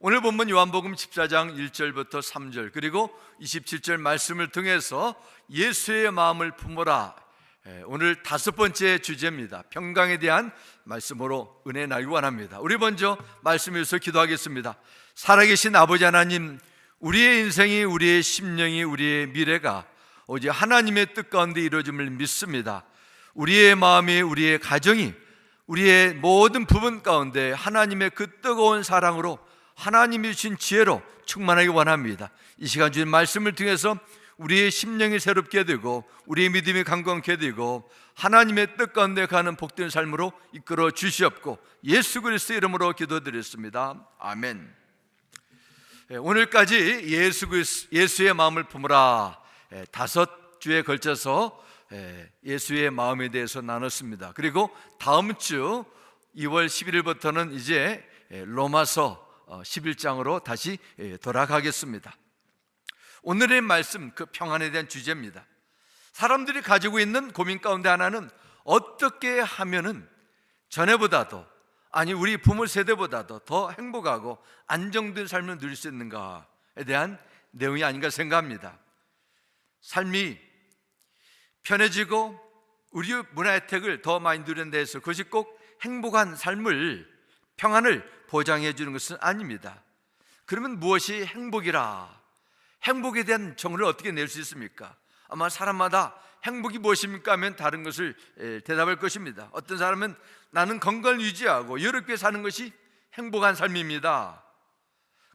오늘 본문 요한복음 14장 1절부터 3절 그리고 27절 말씀을 통해서 예수의 마음을 품어라, 오늘 5번째 주제입니다. 평강에 대한 말씀으로 은혜 나기 원합니다. 우리 먼저 말씀 위해서 기도하겠습니다. 살아계신 아버지 하나님, 우리의 인생이, 우리의 심령이, 우리의 미래가 오직 하나님의 뜻 가운데 이루어짐을 믿습니다. 우리의 마음이, 우리의 가정이, 우리의 모든 부분 가운데 하나님의 그 뜨거운 사랑으로, 하나님이 주신 지혜로 충만하기 원합니다. 이 시간 주신 말씀을 통해서 우리의 심령이 새롭게 되고 우리의 믿음이 강건케 되고 하나님의 뜻 가운데 가는 복된 삶으로 이끌어 주시옵고 예수 그리스도의 이름으로 기도드렸습니다. 아멘. 오늘까지 예수의 마음을 품으라 5주에 걸쳐서 예수의 마음에 대해서 나눴습니다. 그리고 다음 주 2월 11일부터는 이제 로마서 11장으로 다시 돌아가겠습니다. 오늘의 말씀, 그 평안에 대한 주제입니다. 사람들이 가지고 있는 고민 가운데 하나는 어떻게 하면은 전에보다도, 아니 우리 부모 세대보다도 더 행복하고 안정된 삶을 누릴 수 있는가에 대한 내용이 아닌가 생각합니다. 삶이 편해지고 우리 문화 혜택을 더 많이 누리는 데서 그것이 꼭 행복한 삶을, 평안을 보장해 주는 것은 아닙니다. 그러면 무엇이 행복이라? 행복에 대한 정의를 어떻게 낼 수 있습니까? 아마 사람마다 행복이 무엇입니까 하면 다른 것을 대답할 것입니다. 어떤 사람은 나는 건강을 유지하고 여유롭게 사는 것이 행복한 삶입니다.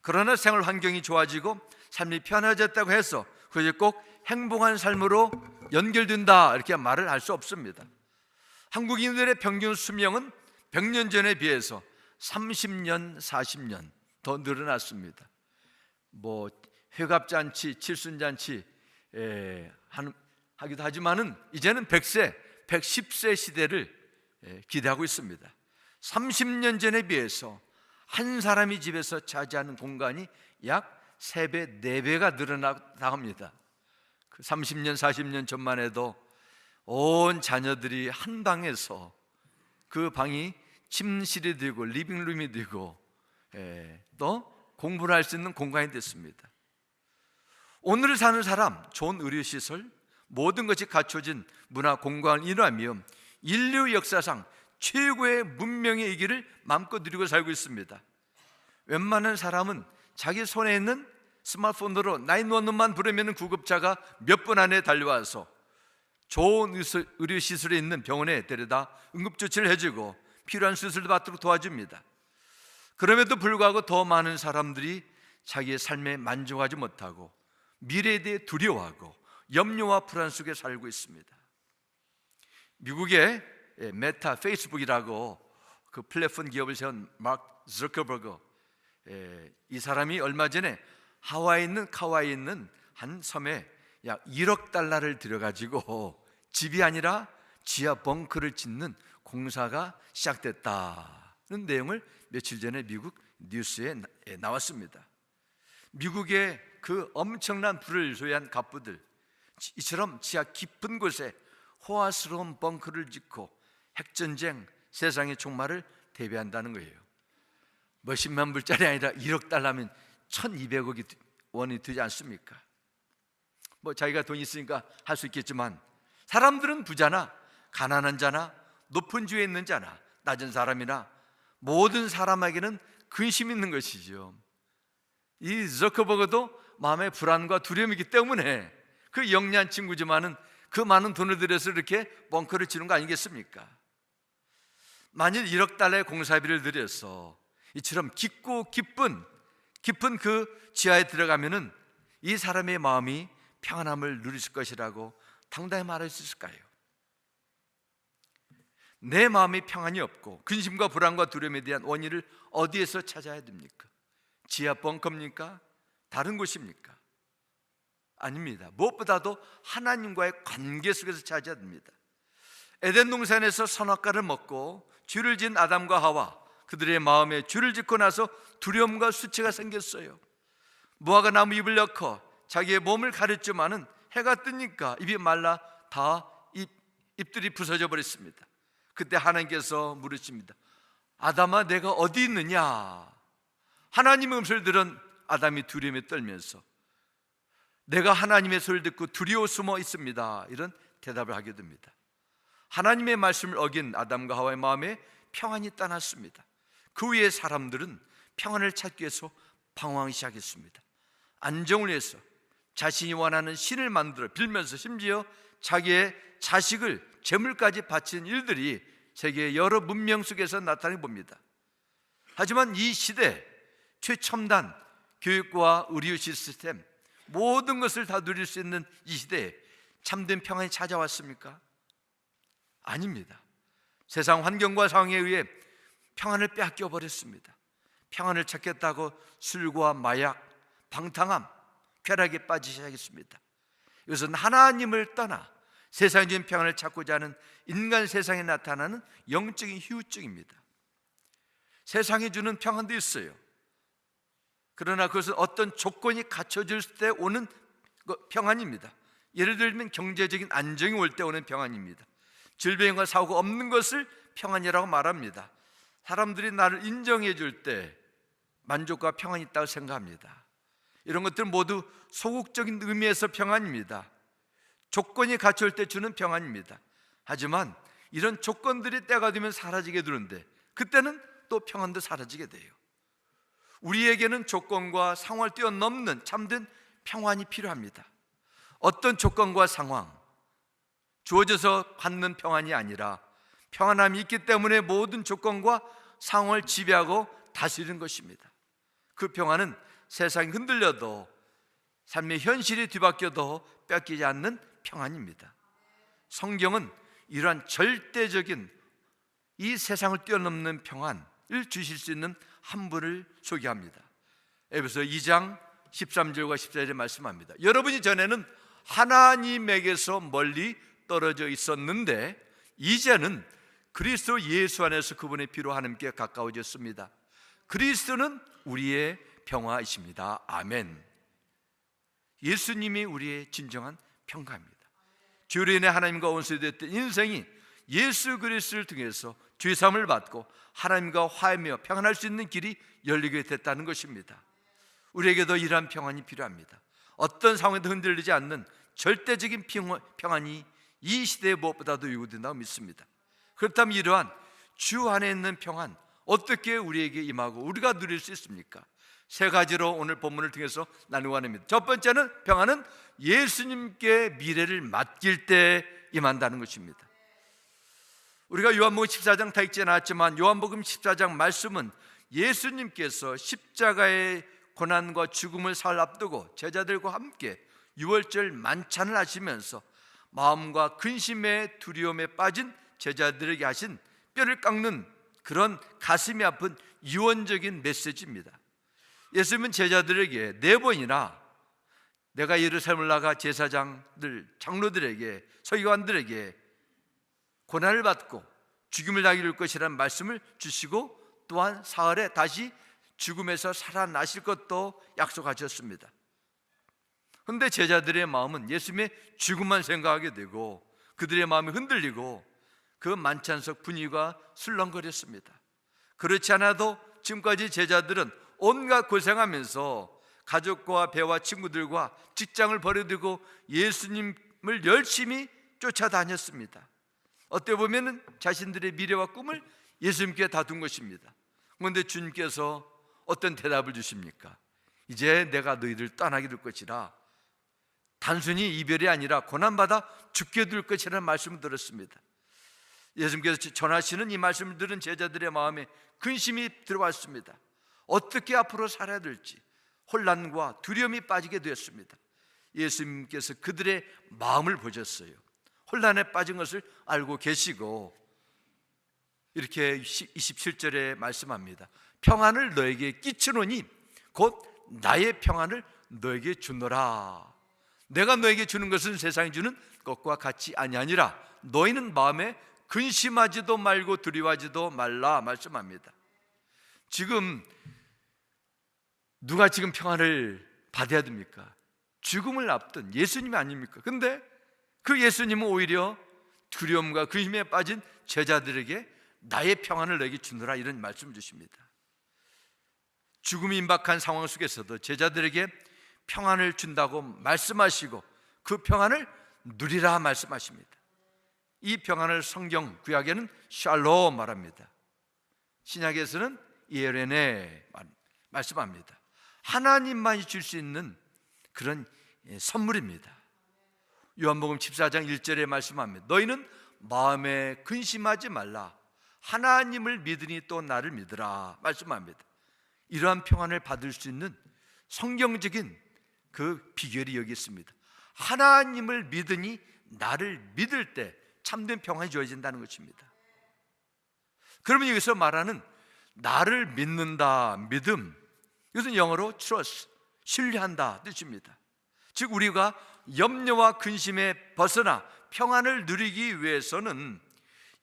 그러나 생활 환경이 좋아지고 삶이 편해졌다고 해서 그것이 꼭 행복한 삶으로 연결된다 이렇게 말을 할 수 없습니다. 한국인들의 평균 수명은 100년 전에 비해서 30년, 40년 더 늘어났습니다. 회갑잔치, 칠순잔치 하기도 하지만은 이제는 100세, 110세 시대를 기대하고 있습니다. 30년 전에 비해서 한 사람이 집에서 차지하는 공간이 약 3배, 4배가 늘어나다 합니다. 그 30년, 40년 전만 해도 온 자녀들이 한 방에서 그 방이 침실이 되고 리빙룸이 되고 또 공부를 할 수 있는 공간이 됐습니다. 오늘 사는 사람, 좋은 의료시설, 모든 것이 갖춰진 문화 공간을 이루며 인류 역사상 최고의 문명의 이기를 마음껏 누리고 살고 있습니다. 웬만한 사람은 자기 손에 있는 스마트폰으로 911만 부르면 구급차가 몇 분 안에 달려와서 좋은 의료시설에 있는 병원에 데려다 응급조치를 해주고 필요한 수술도 받도록 도와줍니다. 그럼에도 불구하고 더 많은 사람들이 자기의 삶에 만족하지 못하고 미래에 대해 두려워하고 염려와 불안 속에 살고 있습니다. 미국의 메타, 페이스북이라고 그 플랫폼 기업을 세운 마크 zuckerberg, 이 사람이 얼마 전에 카와이에 있는 한 섬에 약 1억 달러를 들여가지고 집이 아니라 지하 벙커를 짓는 공사가 시작됐다는 내용을 며칠 전에 미국 뉴스에 나왔습니다. 미국의 그 엄청난 부를 소유한 갑부들, 이처럼 지하 깊은 곳에 호화스러운 벙커를 짓고 핵전쟁, 세상의 종말을 대비한다는 거예요. 몇십만 불짜리 아니라 1억 달러면 1200억 원이 되지 않습니까? 자기가 돈이 있으니까 할 수 있겠지만 사람들은 부자나 가난한 자나 높은 지위에 있는 자나 낮은 사람이나 모든 사람에게는 근심이 있는 것이죠. 이 저커버그도 마음의 불안과 두려움이 있기 때문에 그 영리한 친구지만은 그 많은 돈을 들여서 이렇게 벙커를 치는 거 아니겠습니까? 만일 1억 달러의 공사비를 들여서 이처럼 깊고 깊은 그 지하에 들어가면은 이 사람의 마음이 평안함을 누릴 것이라고 당당히 말할 수 있을까요? 내 마음이 평안이 없고 근심과 불안과 두려움에 대한 원인을 어디에서 찾아야 됩니까? 지하 벙커입니까? 다른 곳입니까? 아닙니다. 무엇보다도 하나님과의 관계 속에서 찾아야 됩니다. 에덴 동산에서 선악과를 먹고 죄를 지은 아담과 하와, 그들의 마음에 죄를 짓고 나서 두려움과 수치가 생겼어요. 무화과 나무 잎을 넣고 자기의 몸을 가렸지만은 해가 뜨니까 입이 말라 다 잎들이 부서져 버렸습니다. 그때 하나님께서 물으십니다. 아담아, 내가 어디 있느냐? 하나님의 음성을 들은 아담이 두려움에 떨면서 내가 하나님의 소리를 듣고 두려워 숨어 있습니다, 이런 대답을 하게 됩니다. 하나님의 말씀을 어긴 아담과 하와의 마음에 평안이 떠났습니다. 그 후에 사람들은 평안을 찾기 위해서 방황하기 시작했습니다. 안정을 위해서 자신이 원하는 신을 만들어 빌면서 심지어 자기의 자식을 제물까지 바친 일들이 세계의 여러 문명 속에서 나타나 봅니다. 하지만 이 시대 최첨단 교육과 의료 시스템, 모든 것을 다 누릴 수 있는 이 시대에 참된 평안이 찾아왔습니까? 아닙니다. 세상 환경과 상황에 의해 평안을 빼앗겨 버렸습니다. 평안을 찾겠다고 술과 마약, 방탕함, 쾌락에 빠지기 시작했습니다. 이것은 하나님을 떠나 세상적인 평안을 찾고자 하는 인간 세상에 나타나는 영적인 후유증입니다. 세상이 주는 평안도 있어요. 그러나 그것은 어떤 조건이 갖춰질 때 오는 평안입니다. 예를 들면 경제적인 안정이 올 때 오는 평안입니다. 질병과 사고가 없는 것을 평안이라고 말합니다. 사람들이 나를 인정해 줄 때 만족과 평안이 있다고 생각합니다. 이런 것들은 모두 소극적인 의미에서 평안입니다. 조건이 갖출 때 주는 평안입니다. 하지만 이런 조건들이 때가 되면 사라지게 되는데 그때는 또 평안도 사라지게 돼요. 우리에게는 조건과 상황을 뛰어넘는 참된 평안이 필요합니다. 어떤 조건과 상황, 주어져서 받는 평안이 아니라 평안함이 있기 때문에 모든 조건과 상황을 지배하고 다스리는 것입니다. 그 평안은 세상이 흔들려도 삶의 현실이 뒤바뀌어도 뺏기지 않는 평안입니다. 성경은 이러한 절대적인 이 세상을 뛰어넘는 평안을 주실 수 있는 한 분을 소개합니다. 에베소 2장 13절과 14절에 말씀합니다. 여러분이 전에는 하나님에게서 멀리 떨어져 있었는데 이제는 그리스도 예수 안에서 그분의 피로 하나님께 가까워졌습니다. 그리스도는 우리의 평화이십니다. 아멘. 예수님이 우리의 진정한 평화입니다. 죄로 인해 하나님과 원수됐던 인생이 예수 그리스도를 통해서 죄사함을 받고 하나님과 화해하며 평안할 수 있는 길이 열리게 됐다는 것입니다. 우리에게도 이러한 평안이 필요합니다. 어떤 상황에도 흔들리지 않는 절대적인 평안이 이 시대에 무엇보다도 요구된다고 믿습니다. 그렇다면 이러한 주 안에 있는 평안 어떻게 우리에게 임하고 우리가 누릴 수 있습니까? 세 가지로 오늘 본문을 통해서 나누고 합니다. 첫 번째는 평안은 예수님께 미래를 맡길 때 임한다는 것입니다. 우리가 요한복음 14장 다 읽지 않았지만 요한복음 14장 말씀은 예수님께서 십자가의 고난과 죽음을 사흘 앞두고 제자들과 함께 유월절 만찬을 하시면서 마음과 근심의 두려움에 빠진 제자들에게 하신 뼈를 깎는 그런 가슴이 아픈 유언적인 메시지입니다. 예수님은 제자들에게 4번이나 내가 예루살렘을 나가 제사장들, 장로들에게, 서기관들에게 고난을 받고 죽임을 당할 것이라는 말씀을 주시고 또한 사흘에 다시 죽음에서 살아나실 것도 약속하셨습니다. 그런데 제자들의 마음은 예수님의 죽음만 생각하게 되고 그들의 마음이 흔들리고 그 만찬석 분위기가 술렁거렸습니다. 그렇지 않아도 지금까지 제자들은 온갖 고생하면서 가족과 배와 친구들과 직장을 버려두고 예수님을 열심히 쫓아다녔습니다. 어떻게 보면 자신들의 미래와 꿈을 예수님께 다 둔 것입니다. 그런데 주님께서 어떤 대답을 주십니까? 이제 내가 너희들 떠나게 될 것이라, 단순히 이별이 아니라 고난받아 죽게 될 것이라는 말씀을 들었습니다. 예수님께서 전하시는 이 말씀을 들은 제자들의 마음에 근심이 들어왔습니다. 어떻게 앞으로 살아야 될지 혼란과 두려움이 빠지게 되었습니다. 예수님께서 그들의 마음을 보셨어요. 혼란에 빠진 것을 알고 계시고 이렇게 27절에 말씀합니다. 평안을 너에게 끼치노니 곧 나의 평안을 너에게 주노라. 내가 너에게 주는 것은 세상이 주는 것과 같이 아니하니라. 너희는 마음에 근심하지도 말고 두려워하지도 말라 말씀합니다. 지금 누가 지금 평안을 받아야 됩니까? 죽음을 앞둔 예수님이 아닙니까? 근데 그 예수님은 오히려 두려움과 근심에 빠진 제자들에게 나의 평안을 너에게 주노라 이런 말씀을 주십니다. 죽음이 임박한 상황 속에서도 제자들에게 평안을 준다고 말씀하시고 그 평안을 누리라 말씀하십니다. 이 평안을 성경 구약에는 샬롬 말합니다. 신약에서는 이에레네 말씀합니다. 하나님만이 줄 수 있는 그런 선물입니다. 요한복음 14장 1절에 말씀합니다. 너희는 마음에 근심하지 말라. 하나님을 믿으니 또 나를 믿으라 말씀합니다. 이러한 평안을 받을 수 있는 성경적인 그 비결이 여기 있습니다. 하나님을 믿으니 나를 믿을 때 참된 평안이 주어진다는 것입니다. 그러면 여기서 말하는 나를 믿는다, 믿음, 이것은 영어로 trust, 신뢰한다 뜻입니다. 즉 우리가 염려와 근심에 벗어나 평안을 누리기 위해서는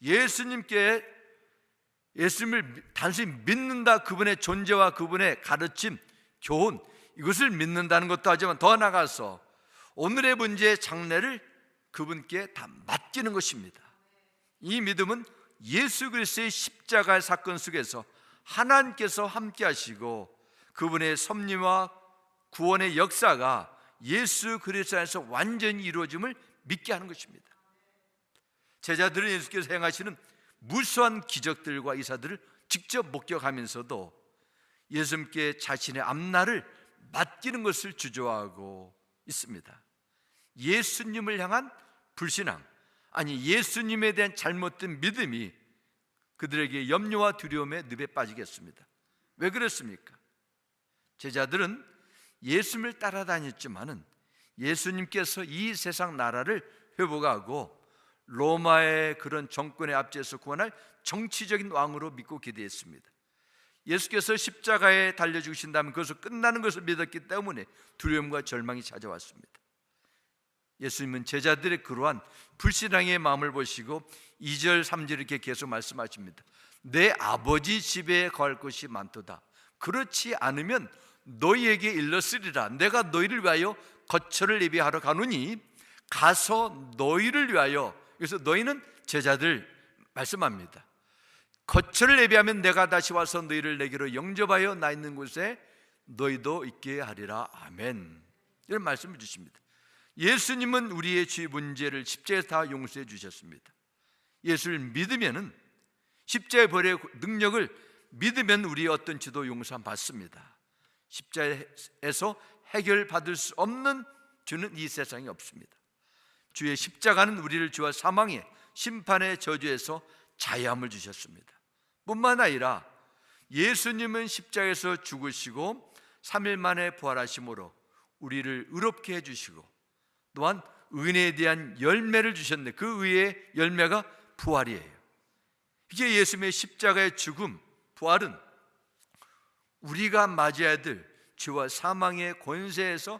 예수님을 단순히 믿는다, 그분의 존재와 그분의 가르침, 교훈, 이것을 믿는다는 것도 하지만 더 나아가서 오늘의 문제의 장래를 그분께 다 맡기는 것입니다. 이 믿음은 예수 그리스도의 십자가 사건 속에서 하나님께서 함께 하시고 그분의 섭리와 구원의 역사가 예수 그리스도 안에서 완전히 이루어짐을 믿게 하는 것입니다. 제자들은 예수께서 행하시는 무수한 기적들과 이사들을 직접 목격하면서도 예수님께 자신의 앞날을 맡기는 것을 주저하고 있습니다. 예수님을 향한 불신앙, 아니 예수님에 대한 잘못된 믿음이 그들에게 염려와 두려움의 늪에 빠지겠습니다. 왜 그랬습니까? 제자들은 예수님을 따라다녔지만은 예수님께서 이 세상 나라를 회복하고 로마의 그런 정권의 압제에서 구원할 정치적인 왕으로 믿고 기대했습니다. 예수께서 십자가에 달려 죽으신다면 그것을 끝나는 것을 믿었기 때문에 두려움과 절망이 찾아왔습니다. 예수님은 제자들의 그러한 불신앙의 마음을 보시고 2절 3절 이렇게 계속 말씀하십니다. 내 아버지 집에 갈 곳이 많도다. 그렇지 않으면 너희에게 일렀으리라. 내가 너희를 위하여 거처를 예비하러 가노니 가서 너희를 위하여, 그래서 너희는 제자들 말씀합니다. 거처를 예비하면 내가 다시 와서 너희를 내게로 영접하여 나 있는 곳에 너희도 있게 하리라. 아멘. 이런 말씀을 주십니다. 예수님은 우리의 죄 문제를 십자가에서 다 용서해 주셨습니다. 예수를 믿으면은 십자가의 벌의 능력을 믿으면 우리의 어떤 죄도 용서 받습니다. 십자가에서 해결받을 수 없는 죄는 이 세상에 없습니다. 주의 십자가는 우리를 죄와 사망의 심판의 저주에서 자유함을 주셨습니다. 뿐만 아니라 예수님은 십자가에서 죽으시고 3일 만에 부활하심으로 우리를 의롭게 해주시고 또한 은혜에 대한 열매를 주셨는데 그 의의 열매가 부활이에요. 이게 예수님의 십자가의 죽음, 부활은 우리가 맞이해야 될 죄와 사망의 권세에서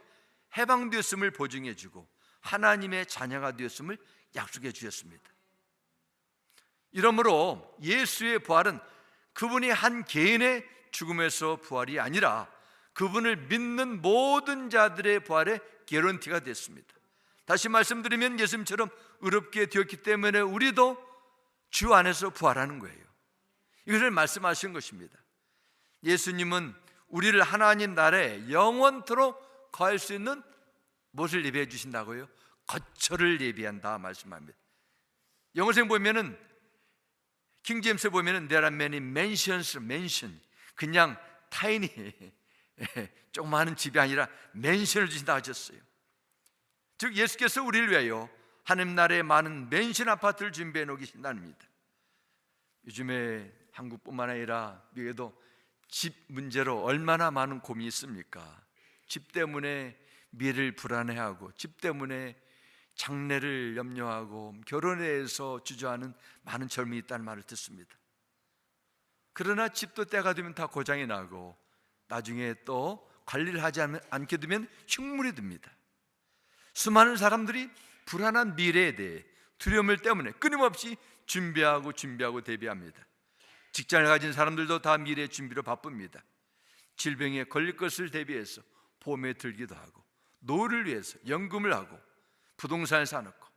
해방되었음을 보증해 주고 하나님의 자녀가 되었음을 약속해 주셨습니다. 이러므로 예수의 부활은 그분이 한 개인의 죽음에서 부활이 아니라 그분을 믿는 모든 자들의 부활의 개런티가 됐습니다. 다시 말씀드리면 예수님처럼 의롭게 되었기 때문에 우리도 주 안에서 부활하는 거예요. 이것을 말씀하신 것입니다. 예수님은 우리를 하나님 나라에 영원토록 거할 수 있는 무엇을 예비해 주신다고요? 거처를 예비한다 말씀합니다. 영어생 보면은 킹제임스에 보면은 there are many mansions, mansion, 그냥 타이니 조그마한 집이 아니라 맨션을 주신다 하셨어요. 즉 예수께서 우리를 위하여 하나님 나라에 많은 맨션 아파트를 준비해 놓으신답니다. 요즘에 한국뿐만 아니라 미국에도 집 문제로 얼마나 많은 고민이 있습니까? 집 때문에 미래를 불안해하고 집 때문에 장래를 염려하고 결혼에 대해서 주저하는 많은 젊은이 있다는 말을 듣습니다. 그러나 집도 때가 되면 다 고장이 나고 나중에 또 관리를 하지 않게 되면 흉물이 듭니다. 수많은 사람들이 불안한 미래에 대해 두려움 때문에 끊임없이 준비하고 대비합니다. 직장을 가진 사람들도 다 미래 준비로 바쁩니다. 질병에 걸릴 것을 대비해서 보험에 들기도 하고 노후를 위해서 연금을 하고 부동산을 사놓고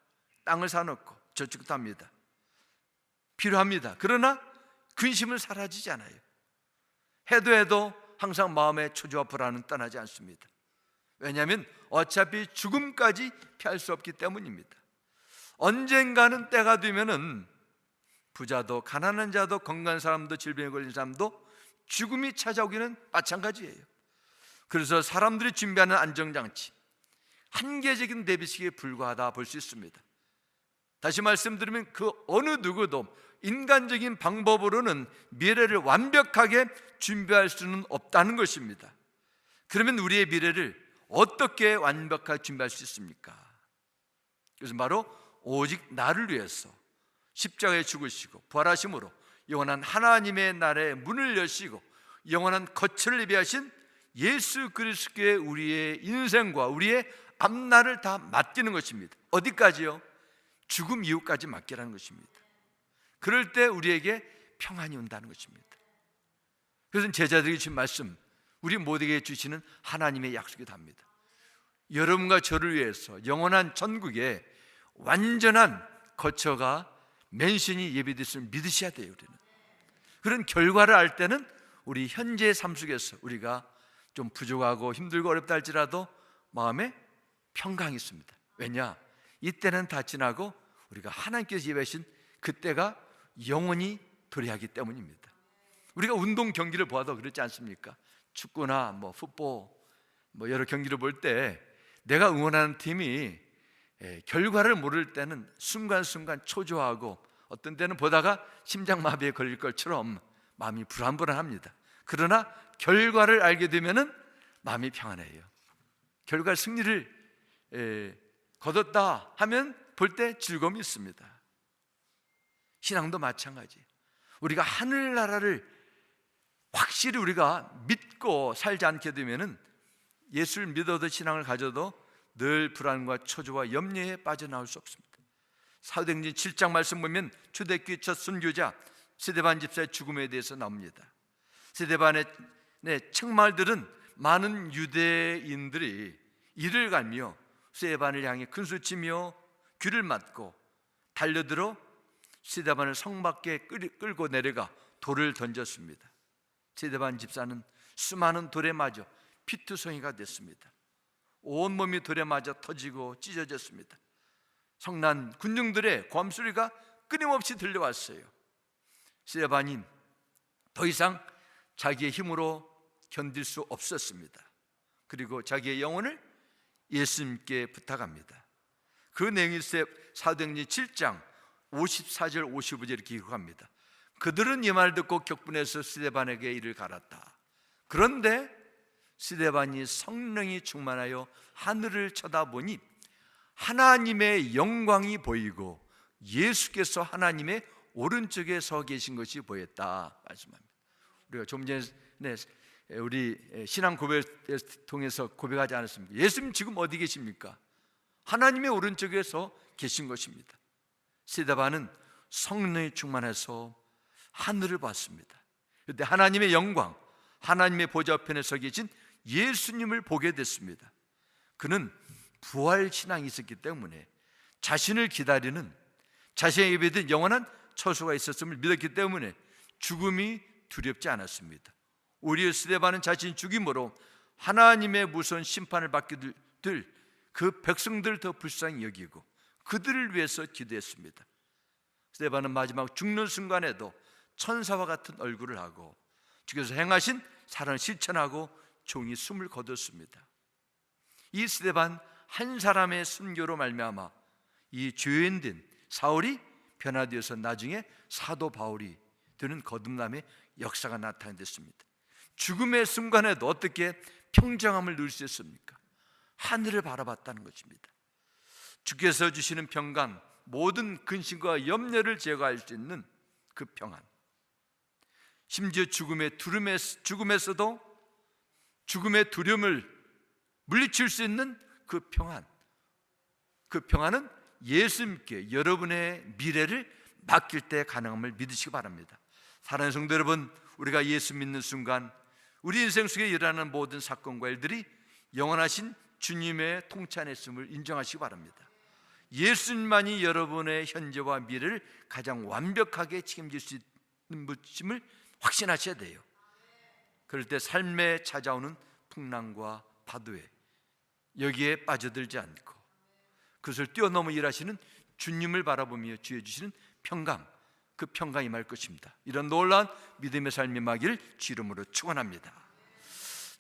땅을 사놓고 저축도 합니다. 필요합니다. 그러나 근심은 사라지지 않아요. 해도 항상 마음의 초조와 불안은 떠나지 않습니다. 왜냐하면 어차피 죽음까지 피할 수 없기 때문입니다. 언젠가는 때가 되면은 부자도 가난한 자도 건강한 사람도 질병에 걸린 사람도 죽음이 찾아오기는 마찬가지예요. 그래서 사람들이 준비하는 안정장치, 한계적인 대비식에 불과하다 볼 수 있습니다. 다시 말씀드리면 그 어느 누구도 인간적인 방법으로는 미래를 완벽하게 준비할 수는 없다는 것입니다. 그러면 우리의 미래를 어떻게 완벽하게 준비할 수 있습니까? 그래서 바로 오직 나를 위해서 십자가에 죽으시고 부활하심으로 영원한 하나님의 나라의 문을 여시고 영원한 거처를 예비하신 예수 그리스도께 우리의 인생과 우리의 앞날을 다 맡기는 것입니다. 어디까지요? 죽음 이후까지 맡기라는 것입니다. 그럴 때 우리에게 평안이 온다는 것입니다. 그래서 제자들이 주신 말씀, 우리 모두에게 주시는 하나님의 약속이 답니다. 여러분과 저를 위해서 영원한 천국에 완전한 거처가 맨션이 예비됐음을 믿으셔야 돼요. 우리는 그런 결과를 알 때는 우리 현재의 삶 속에서 우리가 좀 부족하고 힘들고 어렵다 할지라도 마음에 평강이 있습니다. 왜냐? 이때는 다 지나고 우리가 하나님께서 예배하신 그때가 영원히 도래하기 때문입니다. 우리가 운동 경기를 보아도 그렇지 않습니까? 축구나 풋볼 여러 경기를 볼 때 내가 응원하는 팀이 결과를 모를 때는 순간순간 초조하고 어떤 때는 보다가 심장마비에 걸릴 것처럼 마음이 불안불안합니다. 그러나 결과를 알게 되면은 마음이 평안해요. 결과 승리를 거뒀다 하면 볼 때 즐거움이 있습니다. 신앙도 마찬가지. 우리가 하늘나라를 확실히 우리가 믿고 살지 않게 되면은 예수를 믿어도 신앙을 가져도 늘 불안과 초조와 염려에 빠져나올 수 없습니다. 사도행전 7장 말씀 보면 초대교회 첫 순교자 스데반 집사의 죽음에 대해서 나옵니다. 스데반의 책말들은 많은 유대인들이 이를 갈며 스데반을 향해 큰소치며 귀를 막고 달려들어 스데반을 성 밖에 끌고 내려가 돌을 던졌습니다. 스데반 집사는 수많은 돌에 맞아 피투성이가 됐습니다. 온몸이 돌에 맞아 터지고 찢어졌습니다. 성난 군중들의 고함소리가 끊임없이 들려왔어요. 스데반이 더 이상 자기의 힘으로 견딜 수 없었습니다. 그리고 자기의 영혼을 예수님께 부탁합니다. 그 내용이 사도행전 7장 54절 55절 이렇게 기록합니다. 그들은 이 말을 듣고 격분해서 스데반에게 이를 갈았다. 그런데 스데반이 성령이 충만하여 하늘을 쳐다보니 하나님의 영광이 보이고 예수께서 하나님의 오른쪽에 서 계신 것이 보였다 말씀합니다. 우리가 좀 전에 우리 신앙 고백을 통해서 고백하지 않았습니까? 예수님 지금 어디 계십니까? 하나님의 오른쪽에 서 계신 것입니다. 스데반은 성령이 충만해서 하늘을 봤습니다. 그때 하나님의 영광, 하나님의 보좌 편에 서 계신 예수님을 보게 됐습니다. 그는 부활 신앙이 있었기 때문에 자신을 기다리는 자신의 예배된 영원한 처소가 있었음을 믿었기 때문에 죽음이 두렵지 않았습니다. 오히려 스데반은 자신 죽임으로 하나님의 무서운 심판을 받게 될 그 백성들을 더 불쌍히 여기고 그들을 위해서 기도했습니다. 스데반은 마지막 죽는 순간에도 천사와 같은 얼굴을 하고 주께서 행하신 사랑을 실천하고 종이 숨을 거뒀습니다. 이 스데반 한 사람의 순교로 말미암아 이 죄인된 사울이 변화되어서 나중에 사도 바울이 되는 거듭남의 역사가 나타났습니다. 죽음의 순간에도 어떻게 평정함을 누릴 수 있습니까? 하늘을 바라봤다는 것입니다. 주께서 주시는 평강, 모든 근심과 염려를 제거할 수 있는 그 평안, 심지어 죽음에서도 죽음의 두려움을 물리칠 수 있는 그 평안, 그 평안은 예수님께 여러분의 미래를 맡길 때 가능함을 믿으시기 바랍니다. 사랑하는 성도 여러분, 우리가 예수 믿는 순간 우리 인생 속에 일어나는 모든 사건과 일들이 영원하신 주님의 통치 안에 있음을 인정하시기 바랍니다. 예수님만이 여러분의 현재와 미래를 가장 완벽하게 책임질 수 있는 분임을 확신하셔야 돼요. 그럴 때 삶에 찾아오는 풍랑과 파도에 여기에 빠져들지 않고 그것을 뛰어넘어 일하시는 주님을 바라보며 주의 주시는 평강, 그 평강이 임할 것입니다. 이런 놀라운 믿음의 삶이 임하기를 주 이름으로 축원합니다.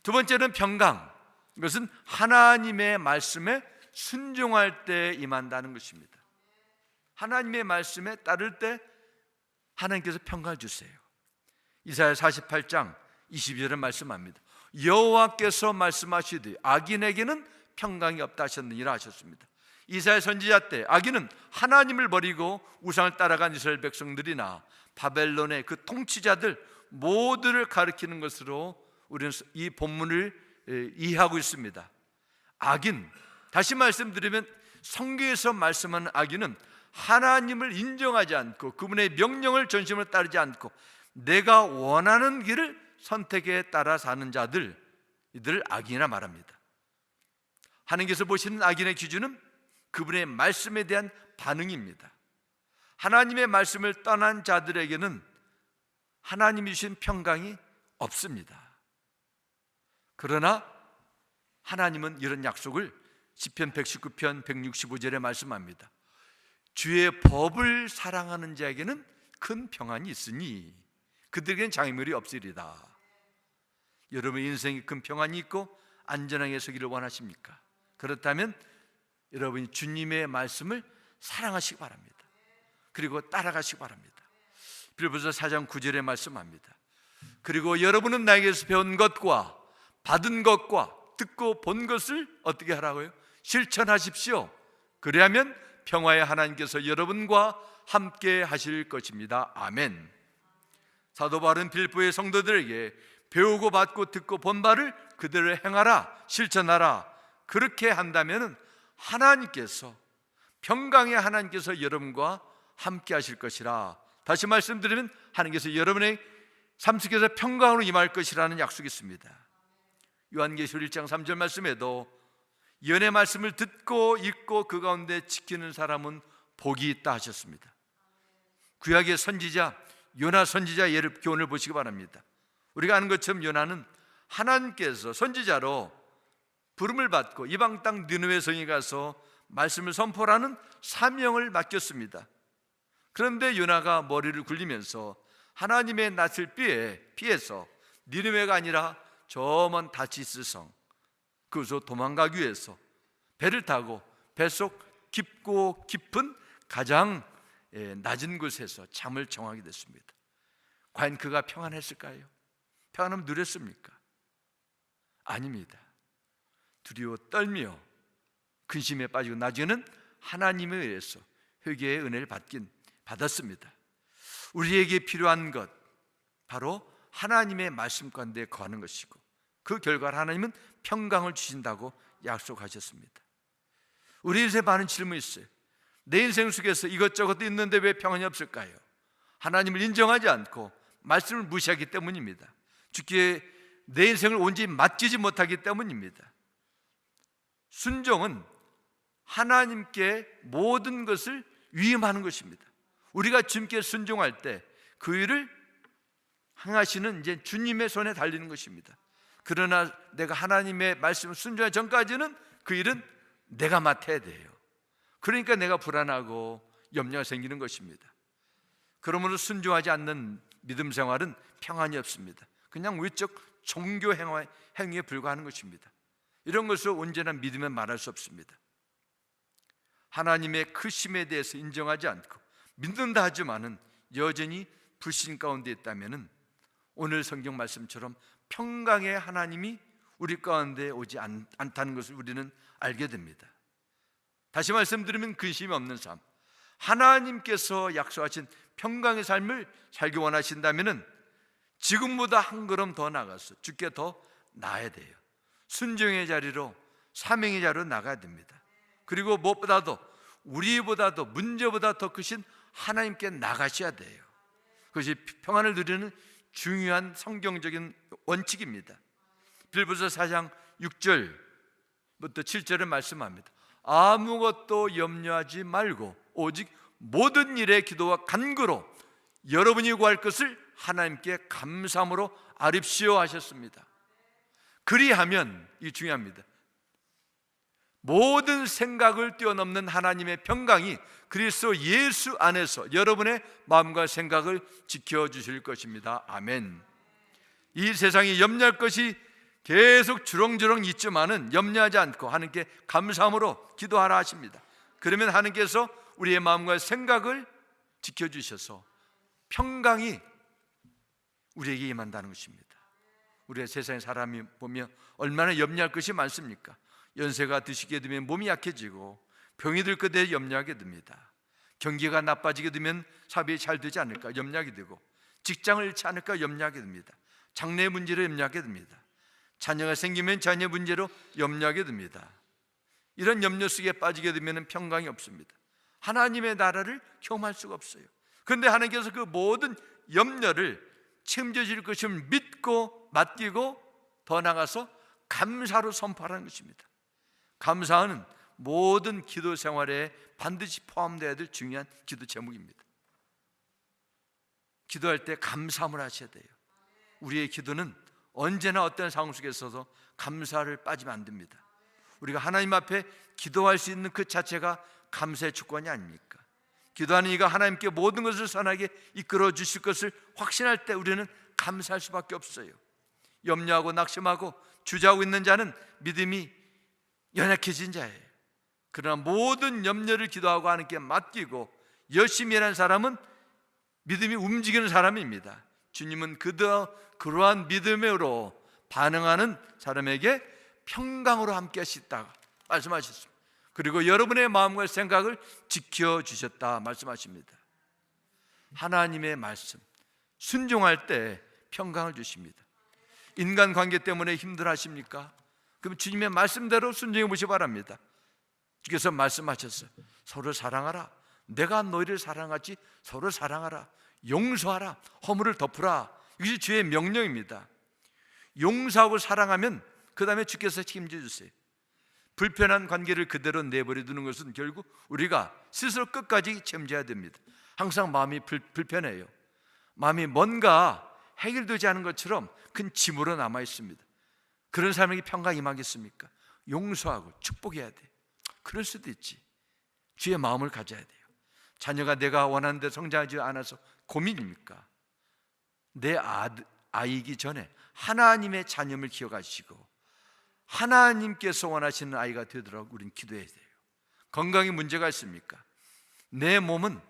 두 번째는 평강, 이것은 하나님의 말씀에 순종할 때 임한다는 것입니다. 하나님의 말씀에 따를 때 하나님께서 평강을 주세요. 이사야 48장 22절에 말씀합니다. 여호와께서 말씀하시되 악인에게는 평강이 없다 하셨느니라 하셨습니다. 이사야 선지자 때 악인은 하나님을 버리고 우상을 따라간 이스라엘 백성들이나 바벨론의 그 통치자들 모두를 가리키는 것으로 우리는 이 본문을 이해하고 있습니다. 악인, 다시 말씀드리면 성경에서 말씀하는 악인은 하나님을 인정하지 않고 그분의 명령을 전심으로 따르지 않고 내가 원하는 길을 선택에 따라 사는 자들, 이들을 악인이라 말합니다. 하나님께서 보시는 악인의 기준은 그분의 말씀에 대한 반응입니다. 하나님의 말씀을 떠난 자들에게는 하나님이 주신 평강이 없습니다. 그러나 하나님은 이런 약속을 시편 119편 165절에 말씀합니다. 주의 법을 사랑하는 자에게는 큰 평안이 있으니 그들에게는 장애물이 없으리다. 여러분 인생에 큰 평안이 있고 안전하게 서기를 원하십니까? 그렇다면 여러분이 주님의 말씀을 사랑하시기 바랍니다. 그리고 따라가시기 바랍니다. 빌보서 4장 9절에 말씀합니다. 그리고 여러분은 나에게서 배운 것과 받은 것과 듣고 본 것을 어떻게 하라고요? 실천하십시오. 그리하면 평화의 하나님께서 여러분과 함께 하실 것입니다. 아멘. 사도 바울은 빌보의 성도들에게 배우고 받고 듣고 본 바를 그대로 행하라, 실천하라. 그렇게 한다면 하나님께서, 평강의 하나님께서 여러분과 함께 하실 것이라. 다시 말씀드리면 하나님께서 여러분의 삶 속에서 평강으로 임할 것이라는 약속이 있습니다. 요한계시록 1장 3절 말씀에도 연의 말씀을 듣고 읽고 그 가운데 지키는 사람은 복이 있다 하셨습니다. 구약의 선지자 요나 선지자 예를 교훈을 보시기 바랍니다. 우리가 아는 것처럼 요나는 하나님께서 선지자로 부름을 받고 이방 땅 느느웨 성에 가서 말씀을 선포하는 사명을 맡겼습니다. 그런데 요나가 머리를 굴리면서 하나님의 낯을 피해서 니느웨가 아니라 저 먼 다치스 성, 그곳으로 도망가기 위해서 배를 타고 뱃속 깊고 깊은 가장 낮은 곳에서 잠을 청하게 됐습니다. 과연 그가 평안했을까요? 평안함을 누렸습니까? 아닙니다. 두려워 떨며 근심에 빠지고 나중에는 하나님에 의해서 회개의 은혜를 받았습니다. 우리에게 필요한 것 바로 하나님의 말씀 가운데 거하는 것이고 그 결과로 하나님은 평강을 주신다고 약속하셨습니다. 우리 인생에 많은 질문이 있어요. 내 인생 속에서 이것저것 있는데 왜 평안이 없을까요? 하나님을 인정하지 않고 말씀을 무시하기 때문입니다. 주께 내 인생을 온전히 맡기지 못하기 때문입니다. 순종은 하나님께 모든 것을 위임하는 것입니다. 우리가 주님께 순종할 때 그 일을 행하시는 이제 주님의 손에 달리는 것입니다. 그러나 내가 하나님의 말씀을 순종하기 전까지는 그 일은 내가 맡아야 돼요. 그러니까 내가 불안하고 염려가 생기는 것입니다. 그러므로 순종하지 않는 믿음 생활은 평안이 없습니다. 그냥 외적 종교 행위에 불과하는 것입니다. 이런 것을 온전한 믿음에 말할 수 없습니다. 하나님의 크심에 대해서 인정하지 않고 믿는다 하지만은 여전히 불신 가운데 있다면은 오늘 성경 말씀처럼 평강의 하나님이 우리 가운데 오지 않다는 것을 우리는 알게 됩니다. 다시 말씀드리면 근심이 없는 삶, 하나님께서 약속하신 평강의 삶을 살기 원하신다면은 지금보다 한 걸음 더 나가서 주께 더 나아야 돼요. 순종의 자리로, 사명의 자리로 나가야 됩니다. 그리고 무엇보다도 우리보다도 문제보다 더 크신 하나님께 나가셔야 돼요. 그것이 평안을 누리는 중요한 성경적인 원칙입니다. 빌보서 4장 6절부터 7절에 말씀합니다. 아무것도 염려하지 말고 오직 모든 일에 기도와 간구로 여러분이 구할 것을 하나님께 감사함으로 아립시오 하셨습니다. 그리하면, 이 중요합니다, 모든 생각을 뛰어넘는 하나님의 평강이 그리스도 예수 안에서 여러분의 마음과 생각을 지켜주실 것입니다. 아멘. 이 세상에 염려할 것이 계속 주렁주렁 있지만은 염려하지 않고 하나님께 감사함으로 기도하라 하십니다. 그러면 하나님께서 우리의 마음과 생각을 지켜주셔서 평강이 우리에게 임한다는 것입니다. 우리가 세상의 사람이 보면 얼마나 염려할 것이 많습니까? 연세가 드시게 되면 몸이 약해지고 병이 들 것에 염려하게 됩니다. 경기가 나빠지게 되면 사업이 잘 되지 않을까 염려하게 되고, 직장을 잃지 않을까 염려하게 됩니다. 장래 문제로 염려하게 됩니다. 자녀가 생기면 자녀 문제로 염려하게 됩니다. 이런 염려 속에 빠지게 되면 평강이 없습니다. 하나님의 나라를 경험할 수가 없어요. 그런데 하나님께서 그 모든 염려를 책임져 줄 것을 믿고 맡기고 더 나아가서 감사로 선포하는 것입니다. 감사는 모든 기도 생활에 반드시 포함되어야 될 중요한 기도 제목입니다. 기도할 때 감사함을 하셔야 돼요. 우리의 기도는 언제나 어떤 상황 속에서도 감사를 빠지면 안 됩니다. 우리가 하나님 앞에 기도할 수 있는 그 자체가 감사의 조건이 아닙니까? 기도하는 이가 하나님께 모든 것을 선하게 이끌어 주실 것을 확신할 때 우리는 감사할 수밖에 없어요. 염려하고 낙심하고 주저하고 있는 자는 믿음이 연약해진 자예요. 그러나 모든 염려를 기도하고 하나님께 맡기고 열심히 일하는 사람은 믿음이 움직이는 사람입니다. 주님은 그러한 믿음으로 반응하는 사람에게 평강으로 함께 하시다가 말씀하셨습니다. 그리고 여러분의 마음과 생각을 지켜주셨다 말씀하십니다. 하나님의 말씀 순종할 때 평강을 주십니다. 인간관계 때문에 힘들어하십니까? 그럼 주님의 말씀대로 순종해 보시기 바랍니다. 주께서 말씀하셨어요. 서로 사랑하라. 내가 너희를 사랑하지 서로 사랑하라. 용서하라. 허물을 덮으라. 이것이 주의 명령입니다. 용서하고 사랑하면 그 다음에 주께서 책임져 주세요. 불편한 관계를 그대로 내버려 두는 것은 결국 우리가 스스로 끝까지 책임져야 됩니다. 항상 마음이 불편해요. 마음이 뭔가 해결되지 않은 것처럼 큰 짐으로 남아 있습니다. 그런 사람에게 평강이 임하겠습니까? 용서하고 축복해야 돼. 그럴 수도 있지. 주의 마음을 가져야 돼요. 자녀가 내가 원하는 데 성장하지 않아서 고민입니까? 내 아이이기 전에 하나님의 자녀를 기억하시고 하나님께서 원하시는 아이가 되도록 우리는 기도해야 돼요. 건강에 문제가 있습니까? 내 몸은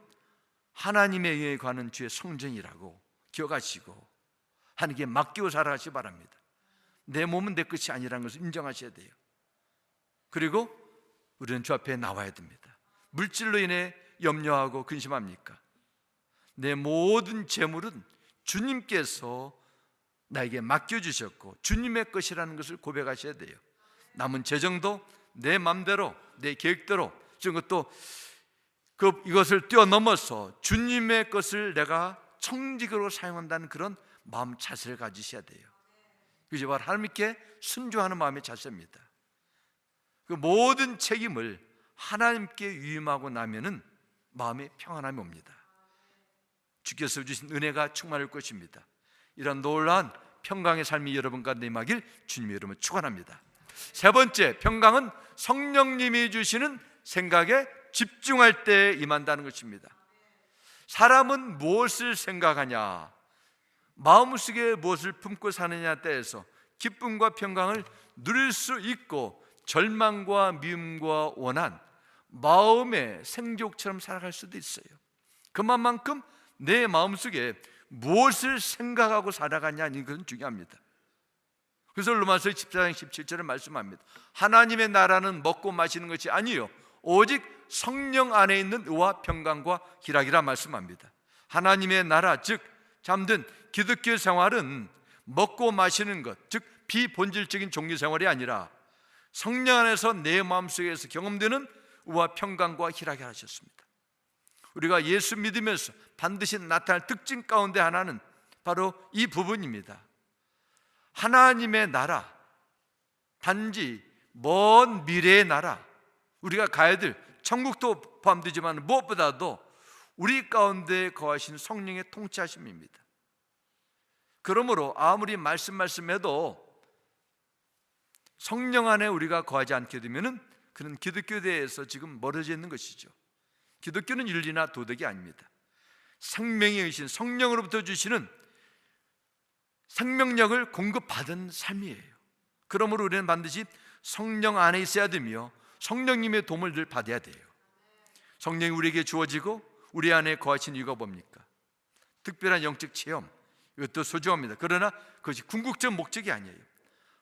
하나님에 의해 관한 주의 성전이라고 기억하시고 하나님께 맡기고 살아가시기 바랍니다. 내 몸은 내 것이 아니라는 것을 인정하셔야 돼요. 그리고 우리는 주 앞에 나와야 됩니다. 물질로 인해 염려하고 근심합니까? 내 모든 재물은 주님께서 나에게 맡겨주셨고 주님의 것이라는 것을 고백하셔야 돼요. 남은 재정도 내 맘대로 내 계획대로 또 이것을 뛰어넘어서 주님의 것을 내가 청직으로 사용한다는 그런 마음 자세를 가지셔야 돼요. 그것이 바로 하나님께 순종하는 마음의 자세입니다. 그 모든 책임을 하나님께 위임하고 나면은 마음에 평안함이 옵니다. 주께서 주신 은혜가 충만할 것입니다. 이런 놀라운 평강의 삶이 여러분 가운데 임하길 주님의 이름으로 축원합니다. 세 번째, 평강은 성령님이 주시는 생각에 집중할 때 임한다는 것입니다. 사람은 무엇을 생각하냐, 마음속에 무엇을 품고 사느냐 때에서 기쁨과 평강을 누릴 수 있고 절망과 미움과 원한, 마음의 생족처럼 살아갈 수도 있어요. 그만큼 내 마음속에 무엇을 생각하고 살아가냐는 것은 중요합니다. 그래서 로마서 14장 17절에 말씀합니다. 하나님의 나라는 먹고 마시는 것이 아니요 오직 성령 안에 있는 의와 평강과 희락이라 말씀합니다. 하나님의 나라, 즉 잠든 기독교 생활은 먹고 마시는 것, 즉 비본질적인 종교 생활이 아니라 성령 안에서 내 마음속에서 경험되는 의와 평강과 희락이 하셨습니다. 우리가 예수 믿으면서 반드시 나타날 특징 가운데 하나는 바로 이 부분입니다. 하나님의 나라, 단지 먼 미래의 나라, 우리가 가야 될 천국도 포함되지만 무엇보다도 우리 가운데 거하신 성령의 통치하심입니다. 그러므로 아무리 말씀해도 성령 안에 우리가 거하지 않게 되면은 그는 기독교에 대해서 지금 멀어져 있는 것이죠. 기독교는 윤리나 도덕이 아닙니다. 생명의 의신, 성령으로부터 주시는 생명력을 공급받은 삶이에요. 그러므로 우리는 반드시 성령 안에 있어야 되며 성령님의 도움을 늘 받아야 돼요. 성령이 우리에게 주어지고 우리 안에 거하신 이유가 뭡니까? 특별한 영적 체험, 이것도 소중합니다. 그러나 그것이 궁극적 목적이 아니에요.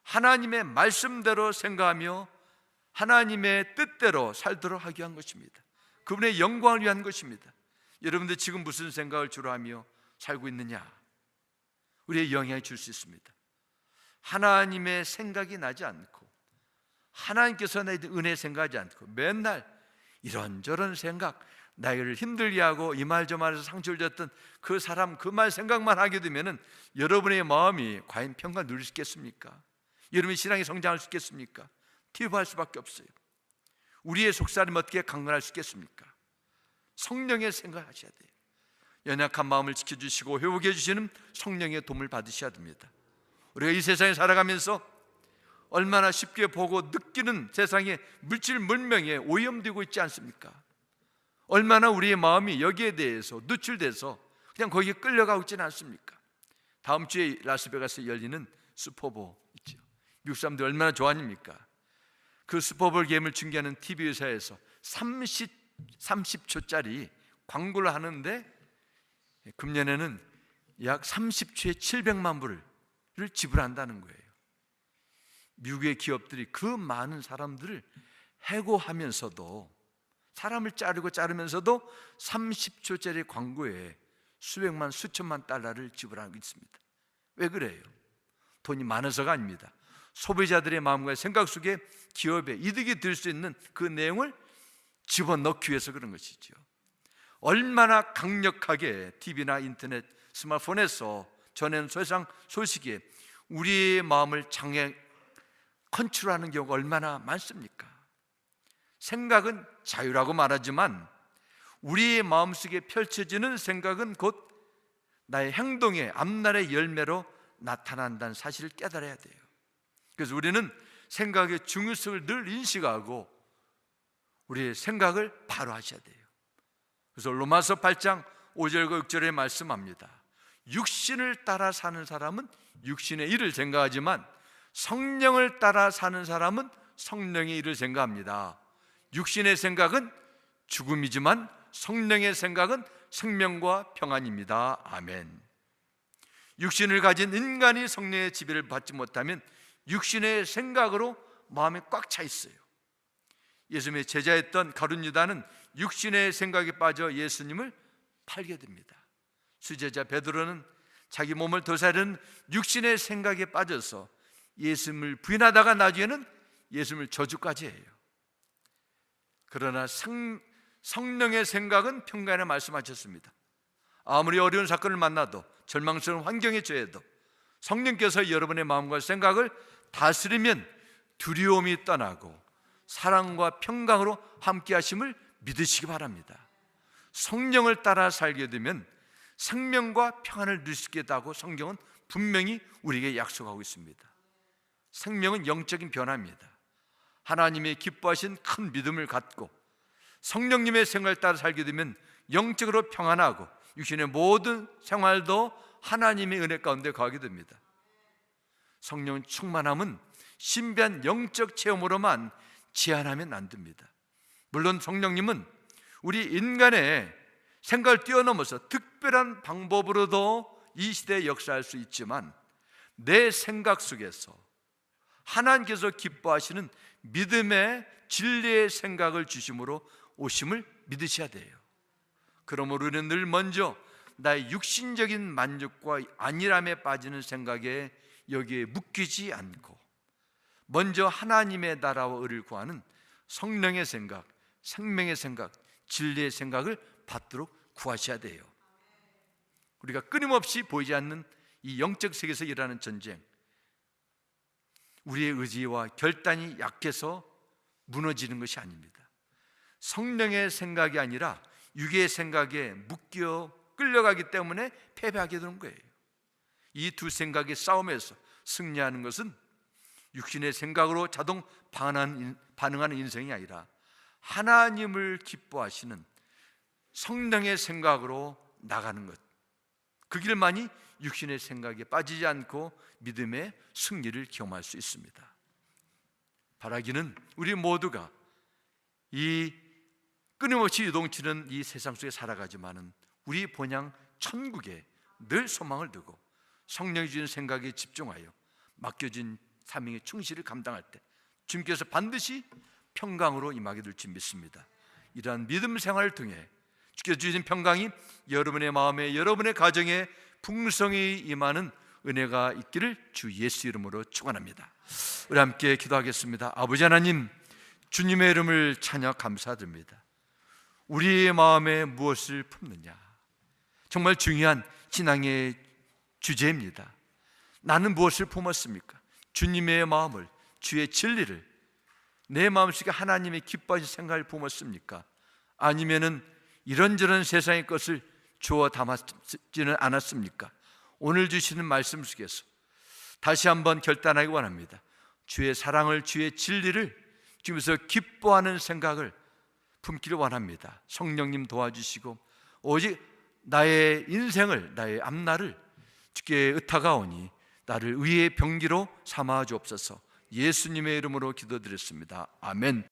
하나님의 말씀대로 생각하며 하나님의 뜻대로 살도록 하기 위한 것입니다. 그분의 영광을 위한 것입니다. 여러분들 지금 무슨 생각을 주로 하며 살고 있느냐? 우리의 영향을 줄 수 있습니다. 하나님의 생각이 나지 않고 하나님께서 나의 은혜 생각하지 않고 맨날 이런저런 생각, 나를 힘들게 하고 이 말 저 말에서 상처를 줬던 그 사람 그 말 생각만 하게 되면 여러분의 마음이 과연 평강 누릴 수 있겠습니까? 여러분의 신앙이 성장할 수 있겠습니까? 티브할 수밖에 없어요. 우리의 속살임 어떻게 강건할 수 있겠습니까? 성령의 생각을 하셔야 돼요. 연약한 마음을 지켜주시고 회복해 주시는 성령의 도움을 받으셔야 됩니다. 우리가 이 세상에 살아가면서 얼마나 쉽게 보고 느끼는 세상에 물질 문명에 오염되고 있지 않습니까? 얼마나 우리의 마음이 여기에 대해서 노출돼서 그냥 거기에 끌려가고 있지는 않습니까? 다음 주에 라스베가스에 열리는 슈퍼볼 있죠. 미국 사람들 얼마나 좋아합니까? 그 슈퍼볼 게임을 중계하는 TV 회사에서 30초짜리 광고를 하는데 금년에는 약 30초에 700만 불을 지불한다는 거예요. 미국의 기업들이 그 많은 사람들을 해고하면서도 사람을 자르면서도 30초짜리 광고에 수백만 수천만 달러를 지불하고 있습니다. 왜 그래요? 돈이 많아서가 아닙니다. 소비자들의 마음과 생각 속에 기업에 이득이 될 수 있는 그 내용을 집어넣기 위해서 그런 것이죠. 얼마나 강력하게 TV나 인터넷, 스마트폰에서 전해는 세상 소식에 우리의 마음을 컨트롤하는 경우가 얼마나 많습니까? 생각은 자유라고 말하지만 우리의 마음속에 펼쳐지는 생각은 곧 나의 행동의 앞날의 열매로 나타난다는 사실을 깨달아야 돼요. 그래서 우리는 생각의 중요성을 늘 인식하고 우리의 생각을 바로 하셔야 돼요. 그래서 로마서 8장 5절과 6절에 말씀합니다. 육신을 따라 사는 사람은 육신의 일을 생각하지만 성령을 따라 사는 사람은 성령의 일을 생각합니다. 육신의 생각은 죽음이지만 성령의 생각은 생명과 평안입니다. 아멘. 육신을 가진 인간이 성령의 지배를 받지 못하면 육신의 생각으로 마음이 꽉 차 있어요. 예수님의 제자였던 가룟 유다는 육신의 생각에 빠져 예수님을 팔게 됩니다. 수제자 베드로는 자기 몸을 도사리는 육신의 생각에 빠져서 예수님을 부인하다가 나중에는 예수님을 저주까지 해요. 그러나 성령의 생각은 평간에 말씀하셨습니다. 아무리 어려운 사건을 만나도 절망스러운 환경에 처해도 성령께서 여러분의 마음과 생각을 다스리면 두려움이 떠나고 사랑과 평강으로 함께 하심을 믿으시기 바랍니다. 성령을 따라 살게 되면 생명과 평안을 누릴 수 있겠다고 성경은 분명히 우리에게 약속하고 있습니다. 생명은 영적인 변화입니다. 하나님의 기뻐하신 큰 믿음을 갖고 성령님의 생활을 따라 살게 되면 영적으로 평안하고 육신의 모든 생활도 하나님의 은혜 가운데 거하게 됩니다. 성령 충만함은 신비한 영적 체험으로만 제한하면 안 됩니다. 물론 성령님은 우리 인간의 생각을 뛰어넘어서 특별한 방법으로도 이 시대에 역사할 수 있지만 내 생각 속에서 하나님께서 기뻐하시는 믿음의 진리의 생각을 주심으로 오심을 믿으셔야 돼요. 그러므로 우리는 늘 먼저 나의 육신적인 만족과 안일함에 빠지는 생각에 여기에 묶이지 않고 먼저 하나님의 나라와 의를 구하는 성령의 생각, 생명의 생각, 진리의 생각을 받도록 구하셔야 돼요. 우리가 끊임없이 보이지 않는 이 영적 세계에서 일하는 전쟁, 우리의 의지와 결단이 약해서 무너지는 것이 아닙니다. 성령의 생각이 아니라 육의 생각에 묶여 끌려가기 때문에 패배하게 되는 거예요. 이 두 생각의 싸움에서 승리하는 것은 육신의 생각으로 자동 반응하는 인생이 아니라 하나님을 기뻐하시는 성령의 생각으로 나가는 것, 그 길만이 육신의 생각에 빠지지 않고 믿음의 승리를 경험할 수 있습니다. 바라기는 우리 모두가 이 끊임없이 유동치는 이 세상 속에 살아가지만은 우리 본향 천국에 늘 소망을 두고 성령이 주신 생각에 집중하여 맡겨진 사명의 충실을 감당할 때 주님께서 반드시 평강으로 임하게 될 줄 믿습니다. 이러한 믿음 생활을 통해 주께서 주신 평강이 여러분의 마음에, 여러분의 가정에 풍성히 임하는 은혜가 있기를 주 예수 이름으로 축원합니다. 우리 함께 기도하겠습니다. 아버지 하나님, 주님의 이름을 찬양 감사드립니다. 우리의 마음에 무엇을 품느냐, 정말 중요한 신앙의 주제입니다. 나는 무엇을 품었습니까? 주님의 마음을, 주의 진리를 내 마음속에 하나님의 기뻐하실 생각을 품었습니까? 아니면은 이런저런 세상의 것을 주워 담았지는 않았습니까? 오늘 주시는 말씀 속에서 다시 한번 결단하기 원합니다. 주의 사랑을, 주의 진리를 주면서 기뻐하는 생각을 품기를 원합니다. 성령님 도와주시고 오직 나의 인생을, 나의 앞날을 주께 의탁하오니 나를 의의 병기로 삼아 주옵소서. 예수님의 이름으로 기도드렸습니다. 아멘.